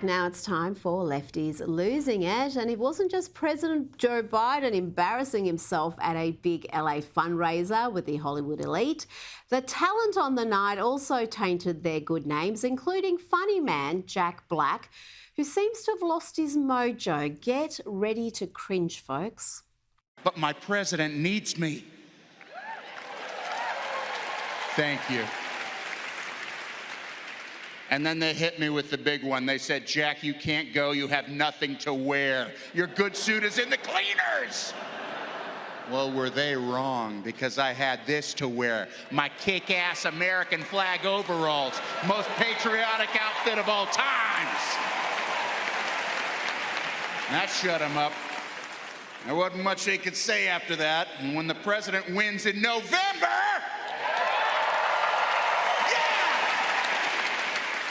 Now it's time for Lefties losing it, and it wasn't just President Joe Biden embarrassing himself at a big LA fundraiser with the Hollywood elite. The talent on the night also tainted their good names, including funny man Jack Black, who seems to have lost his mojo. Get ready to cringe, folks. But my president needs me. Thank you. And then they hit me with the big one. They said, Jack, you can't go. You have nothing to wear. Your good suit is in the cleaners. Well, were they wrong? Because I had this to wear. My kick-ass American flag overalls. Most patriotic outfit of all times. That shut them up. There wasn't much they could say after that. And when the president wins in November,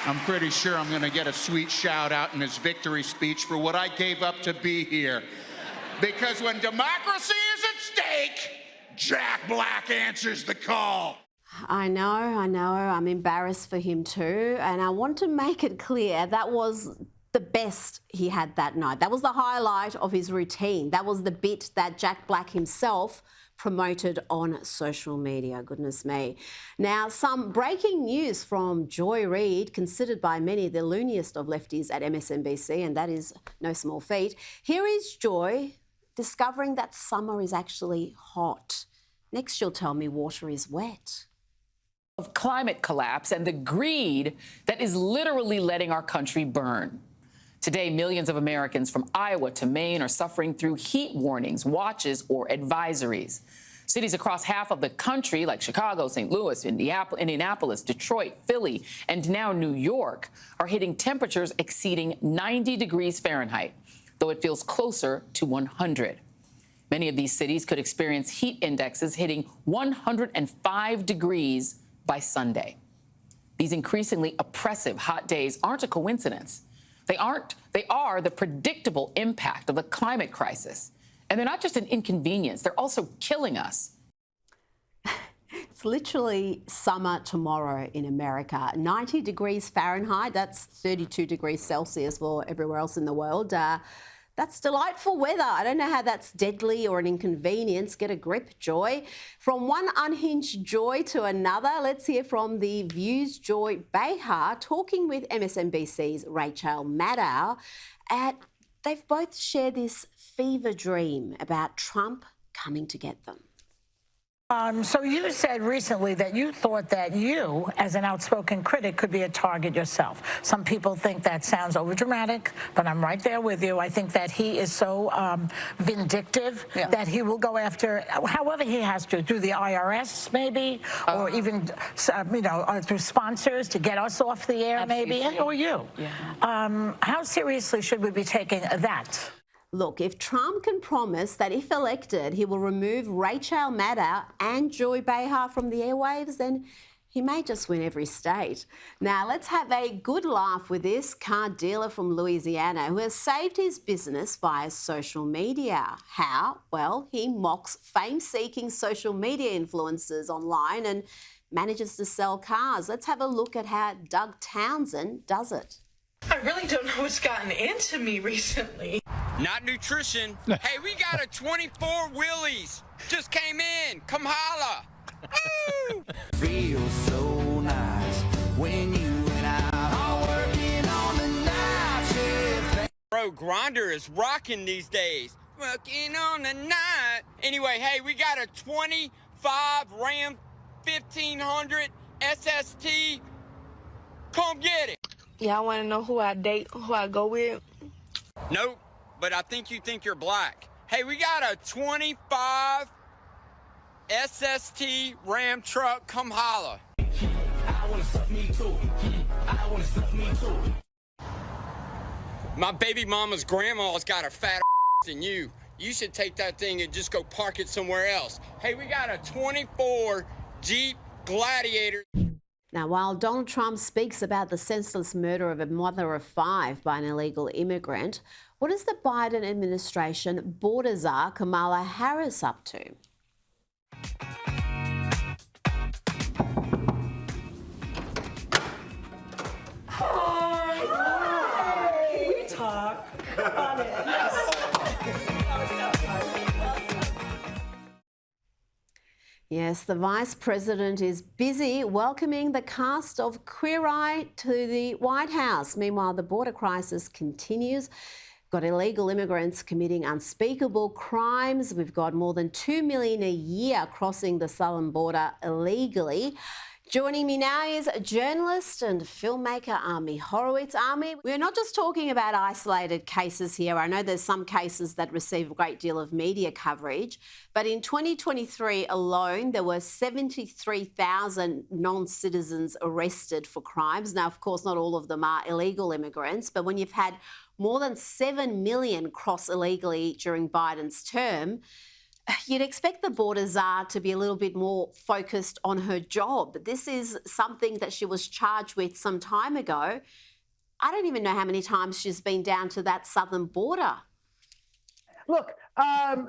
I'm pretty sure I'm going to get a sweet shout out in his victory speech for what I gave up to be here. Because when democracy is at stake, Jack Black answers the call. I know. I'm embarrassed for him too. And I want to make it clear that was the best he had that night. That was the highlight of his routine. That was the bit that Jack Black himself promoted on social media. Goodness me. Now, some breaking news from Joy Reid, considered by many the looniest of lefties at MSNBC, and that is no small feat. Here is Joy discovering that summer is actually hot. Next, she'll tell me water is wet. Of climate collapse and the greed that is literally letting our country burn. Today, millions of Americans from Iowa to Maine are suffering through heat warnings, watches, or advisories. Cities across half of the country, like Chicago, St. Louis, Indianapolis, Detroit, Philly, and now New York, are hitting temperatures exceeding 90 degrees Fahrenheit, though it feels closer to 100. Many of these cities could experience heat indexes hitting 105 degrees by Sunday. These increasingly oppressive hot days aren't a coincidence. They are the predictable impact of the climate crisis. And they're not just an inconvenience, they're also killing us. It's literally summer tomorrow in America. 90 degrees Fahrenheit, that's 32 degrees Celsius for everywhere else in the world. That's delightful weather. I don't know how that's deadly or an inconvenience. Get a grip, Joy. From one unhinged Joy to another, let's hear from the View's Joy Behar talking with MSNBC's Rachel Maddow. They've both shared this fever dream about Trump coming to get them. So you said recently that you thought that you, as an outspoken critic, could be a target yourself. Some people think that sounds overdramatic, but I'm right there with you. I think that he is so vindictive that he will go after, however he has to, through the IRS maybe, or even, through sponsors to get us off the air maybe, or you. Yeah. How seriously should we be taking that? Look, if Trump can promise that if elected, he will remove Rachel Maddow and Joy Behar from the airwaves, then he may just win every state. Now, let's have a good laugh with this car dealer from Louisiana who has saved his business via social media. How? Well, he mocks fame-seeking social media influencers online and manages to sell cars. Let's have a look at how Doug Townsend does it. I really don't know what's gotten into me recently. Not nutrition. Hey, we got a 24 Willys. Just came in. Come holla. Woo! Feels so nice when you and I are working on the night shift. Bro, Grinder is rocking these days. Working on the night. Anyway, hey, we got a 25 Ram 1500 SST. Come get it. Y'all want to know who I date, who I go with? Nope, but I think you think you're black. Hey, we got a 25 SST Ram truck. Come holla. My baby mama's grandma's got a fatter than you. You should take that thing and just go park it somewhere else. Hey, we got a 24 Jeep Gladiator. Now, while Donald Trump speaks about the senseless murder of a mother of 5 by an illegal immigrant, what is the Biden administration border czar Kamala Harris up to? Yes, the Vice President is busy welcoming the cast of Queer Eye to the White House. Meanwhile, the border crisis continues. Got illegal immigrants committing unspeakable crimes. We've got more than 2 million a year crossing the southern border illegally. Joining me now is journalist and filmmaker Ami Horowitz. Ami, we're not just talking about isolated cases here. I know there's some cases that receive a great deal of media coverage, but in 2023 alone, there were 73,000 non-citizens arrested for crimes. Now, of course, not all of them are illegal immigrants, but when you've had more than 7 million cross illegally during Biden's term, you'd expect the border czar to be a little bit more focused on her job. This is something that she was charged with some time ago. I don't even know how many times she's been down to that southern border. Look, Biden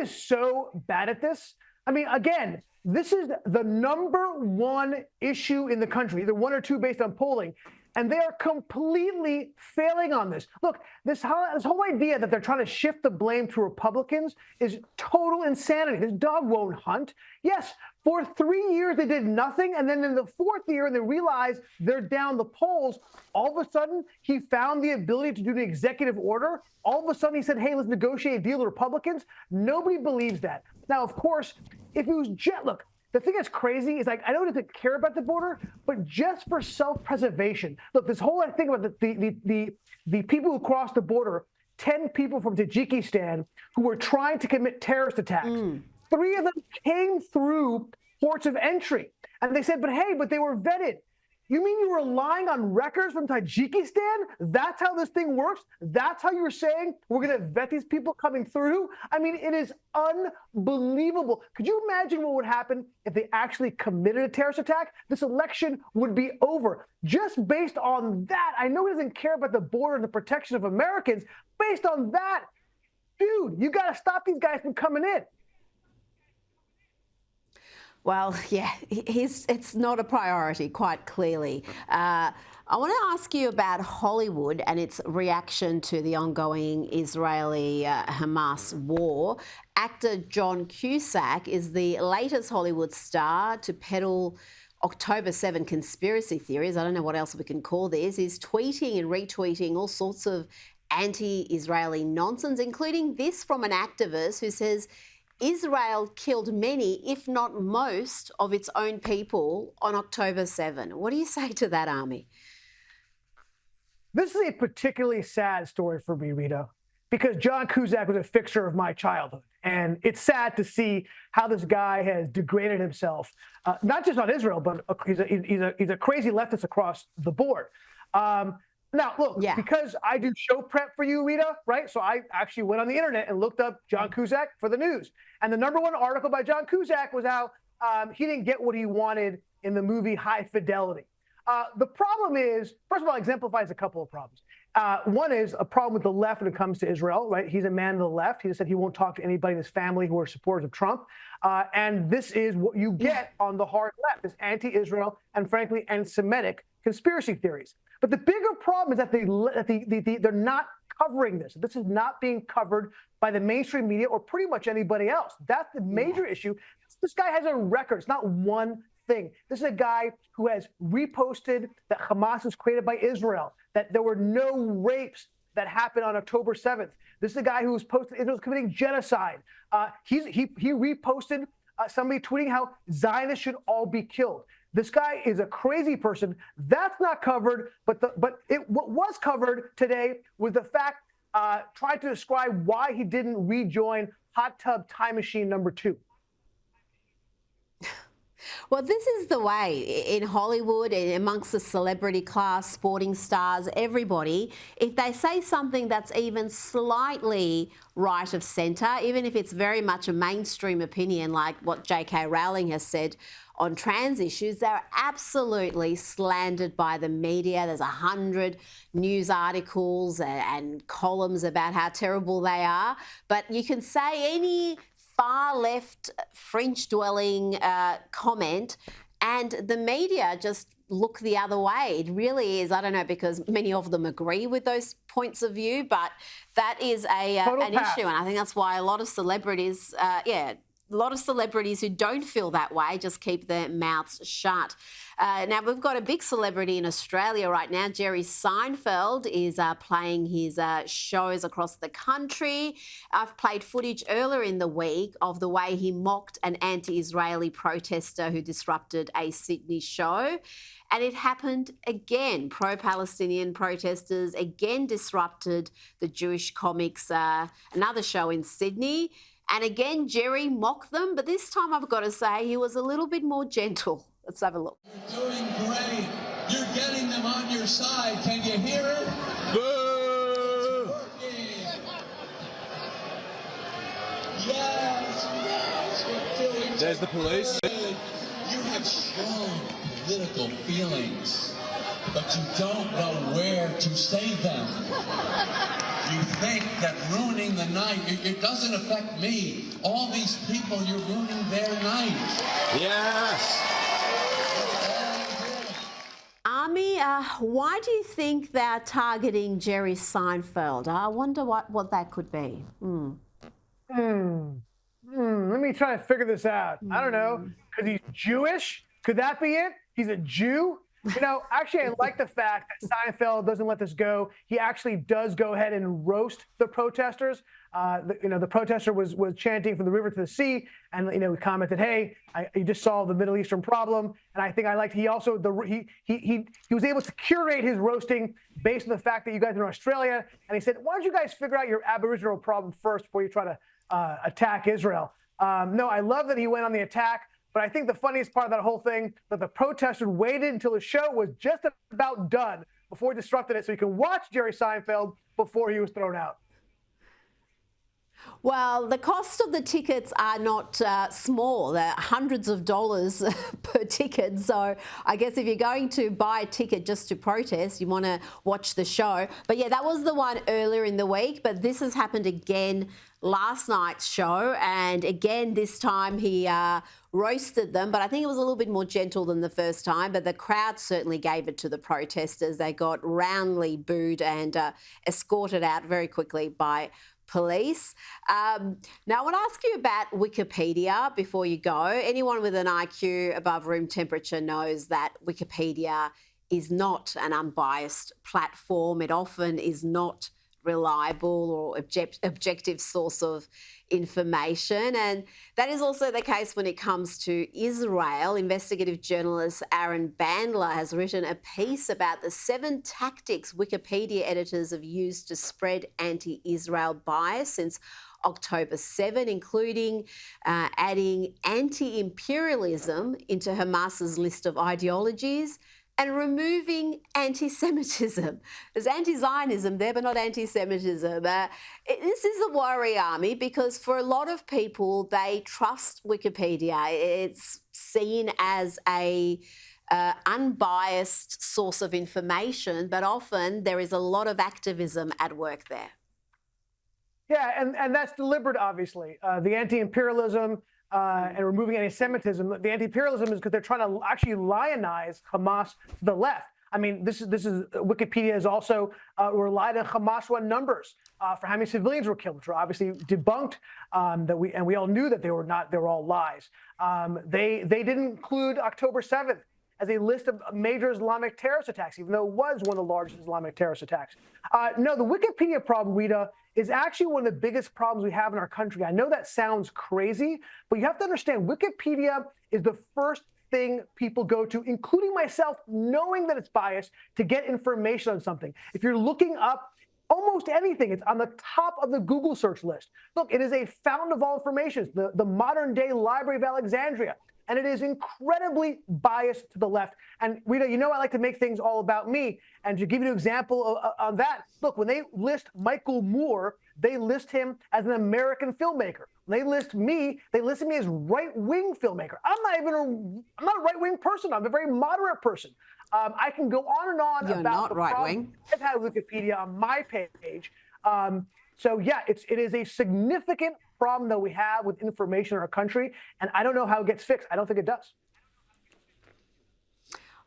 is so bad at this. I mean, again, this is the #1 issue in the country, either one or two based on polling. And they are completely failing on this. Look, this whole idea that they're trying to shift the blame to Republicans is total insanity. This dog won't hunt. Yes, for 3 years they did nothing. And then in the 4th year, and they realized they're down the polls, all of a sudden he found the ability to do an executive order. All of a sudden he said, hey, let's negotiate a deal with Republicans. Nobody believes that. Now, of course, if it was look, the thing that's crazy is, like, I know he doesn't care about the border, but just for self-preservation. Look, this whole thing about the people who crossed the border, 10 people from Tajikistan who were trying to commit terrorist attacks. 3 of them came through ports of entry. And they said, but they were vetted. You mean you were relying on records from Tajikistan? That's how this thing works? That's how you're saying we're going to vet these people coming through? I mean, it is unbelievable. Could you imagine what would happen if they actually committed a terrorist attack? This election would be over. Just based on that, I know he doesn't care about the border and the protection of Americans. Based on that, dude, you got to stop these guys from coming in. Well, yeah, it's not a priority, quite clearly. I want to ask you about Hollywood and its reaction to the ongoing Israeli-Hamas war. Actor John Cusack is the latest Hollywood star to peddle October 7 conspiracy theories. I don't know what else we can call this. He's tweeting and retweeting all sorts of anti-Israeli nonsense, including this from an activist who says Israel killed many, if not most, of its own people on October 7. What do you say to that, Ami? This is a particularly sad story for me, Rita, because John Cusack was a fixture of my childhood. And it's sad to see how this guy has degraded himself, not just on Israel, but he's a crazy leftist across the board. Now, look, because I do show prep for you, Rita, right? So I actually went on the internet and looked up John Cusack for the news. And the #1 article by John Cusack was how he didn't get what he wanted in the movie High Fidelity. The problem is, first of all, exemplifies a couple of problems. One is a problem with the left when it comes to Israel, right? He's a man of the left. He said he won't talk to anybody in his family who are supporters of Trump. And this is what you get on the hard left, is anti-Israel and, frankly, anti-Semitic conspiracy theories. But the bigger problem is that they're not covering this. This is not being covered by the mainstream media or pretty much anybody else. That's the major issue. This guy has a record. It's not one thing. This is a guy who has reposted that Hamas was created by Israel, that there were no rapes that happened on October 7th. This is a guy who was posted Israel's committing genocide. He reposted somebody tweeting how Zionists should all be killed. This guy is a crazy person. That's not covered, but what was covered today was the fact, trying to describe why he didn't rejoin Hot Tub Time Machine #2. Well, this is the way in Hollywood and amongst the celebrity class, sporting stars, everybody, if they say something that's even slightly right of centre, even if it's very much a mainstream opinion like what J.K. Rowling has said on trans issues, they're absolutely slandered by the media. There's 100 news articles and columns about how terrible they are. But you can say any far left French dwelling comment and the media just look the other way. It really is. I don't know, because many of them agree with those points of view, but that is an issue. And I think that's why a lot of celebrities, a lot of celebrities who don't feel that way just keep their mouths shut. Now, we've got a big celebrity in Australia right now. Jerry Seinfeld is playing his shows across the country. I've played footage earlier in the week of the way he mocked an anti-Israeli protester who disrupted a Sydney show. And it happened again. Pro-Palestinian protesters again disrupted the Jewish Comics, another show in Sydney. And again, Jerry mocked them, but this time I've got to say he was a little bit more gentle. Let's have a look. You're doing great. You're getting them on your side. Can you hear it? Boo! Yes, you're doing There's the police. You have strong political feelings, but you don't know where to say them. You think that ruining the night, it doesn't affect me. All these people, you're ruining their night. Yes. Army, why do you think they're targeting Jerry Seinfeld? I wonder what that could be. Let me try to figure this out. I don't know. Because he's Jewish? Could that be it? He's a Jew? You know, actually, I like the fact that Seinfeld doesn't let this go. He actually does go ahead and roast the protesters. The protester was chanting from the river to the sea, and we commented, "Hey, you just solved the Middle Eastern problem." And I think I liked he also he was able to curate his roasting based on the fact that you guys are in Australia, and he said, "Why don't you guys figure out your Aboriginal problem first before you try to attack Israel?" No, I love that he went on the attack. But I think the funniest part of that whole thing, that the protesters waited until the show was just about done before he disrupted it so you can watch Jerry Seinfeld before he was thrown out. Well, the cost of the tickets are not small. They're hundreds of dollars per ticket. So I guess if you're going to buy a ticket just to protest, you want to watch the show. But yeah, that was the one earlier in the week. But this has happened again last night's show. And again, this time he roasted them. But I think it was a little bit more gentle than the first time. But the crowd certainly gave it to the protesters. They got roundly booed and escorted out very quickly by police. Now, I want to ask you about Wikipedia before you go. Anyone with an IQ above room temperature knows that Wikipedia is not an unbiased platform. It often is not reliable or objective source of information. And that is also the case when it comes to Israel. Investigative journalist Aaron Bandler has written a piece about the 7 tactics Wikipedia editors have used to spread anti-Israel bias since October 7, including adding anti-imperialism into Hamas's list of ideologies and removing anti-Semitism. There's anti-Zionism there, but not anti-Semitism. This is a worry, Army, because for a lot of people, they trust Wikipedia. It's seen as a unbiased source of information, but often there is a lot of activism at work there. Yeah, and that's deliberate, obviously. The anti-imperialism and removing anti-Semitism. The anti-imperialism is because they're trying to actually lionize Hamas to the left. I mean, this is Wikipedia has also relied on Hamas run numbers for how many civilians were killed, which were obviously debunked. We all knew that they were all lies. They didn't include October 7th as a list of major Islamic terrorist attacks, even though it was one of the largest Islamic terrorist attacks. No, the Wikipedia problem, Rita, is actually one of the biggest problems we have in our country. I know that sounds crazy, but you have to understand Wikipedia is the first thing people go to, including myself, knowing that it's biased, to get information on something. If you're looking up almost anything, it's on the top of the Google search list. Look, it is a fountain of all information, the modern day Library of Alexandria. And it is incredibly biased to the left. And Rita, I like to make things all about me. And to give you an example on that, look, when they list Michael Moore, they list him as an American filmmaker. When they list me, they list me as right-wing filmmaker. I'm not a right-wing person. I'm a very moderate person. I can go on and on You're about not the right-wing. I've had Wikipedia on my page. So yeah, it is a significant problem that we have with information in our country, and I don't know how it gets fixed. I don't think it does.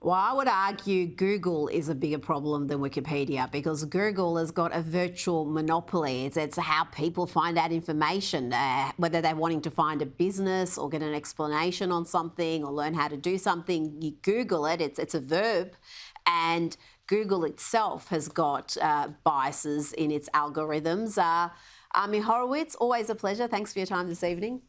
Well, I would argue Google is a bigger problem than Wikipedia because Google has got a virtual monopoly. It's how people find out information, whether they're wanting to find a business or get an explanation on something or learn how to do something. You Google it, it's a verb, and Google itself has got biases in its algorithms. Ami Horowitz, always a pleasure. Thanks for your time this evening.